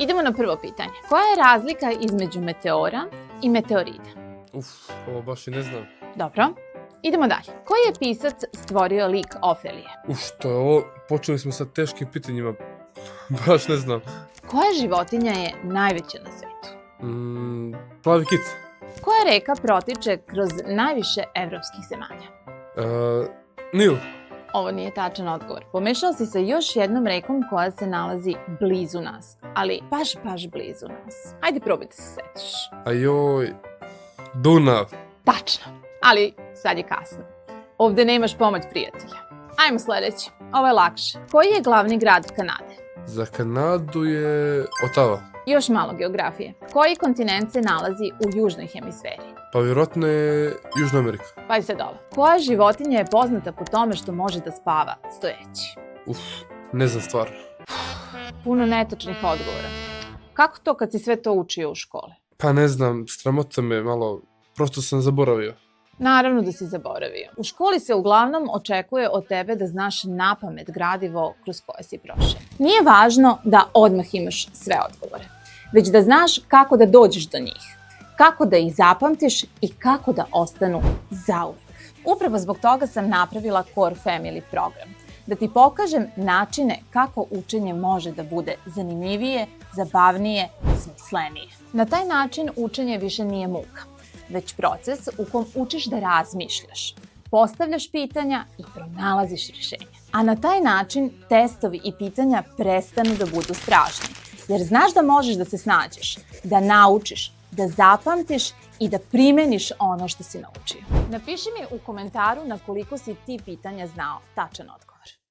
Idemo na prvo pitanje. Koja je razlika između meteora i meteorida? Ovo baš i ne znam. Dobro. Idemo dalje. Koji je pisac stvorio lik Ofelije? Što je ovo? Počeli smo sa teškim pitanjima. Baš ne znam. Koja životinja je najveća na svetu? Plavi kic. Koja reka protiče kroz najviše evropskih zemalja? Nil. Ovo nije tačan odgovor. Pomešao si sa još jednom rekom koja se nalazi blizu nas. Ali baš blizu nas. Ajde probaj da se setiš. Ajoj. Dunav. Tačno. Ali sad je kasno. Ovde nemaš pomoć prijatelja. Ajmo sledeći. Ovo je lakše. Koji je glavni grad Kanade? Za Kanadu je Ottawa. Još malo geografije. Koji kontinent se nalazi u južnoj hemisferi? Pa vjerojatno je Južna Amerika. Pa sad ovo. Koja životinja je poznata po tome što može da spava stojeći? Ne znam stvarno. Puno netačnih odgovora. Kako to kad si sve to učio u školi? Pa ne znam, sramota me malo, prosto sam zaboravio. Naravno da si zaboravio. U školi se uglavnom očekuje od tebe da znaš napamet gradivo kroz koje si prošao. Nije važno da odmah imaš sve odgovore, već da znaš kako da dođeš do njih, kako da ih zapamtiš i kako da ostanu zauvek. Upravo zbog toga sam napravila Core Family program, da ti pokažem načine kako učenje može da bude zanimljivije, zabavnije, smislenije. Na taj način učenje više nije muka, već proces u kom učiš da razmišljaš, postavljaš pitanja i pronalaziš rješenja. A na taj način testovi i pitanja prestanu da budu strašni, jer znaš da možeš da se snađeš, da naučiš, da zapamtiš i da primeniš ono što si naučio. Napiši mi u komentaru na koliko si ti pitanja znao tačan odgovor.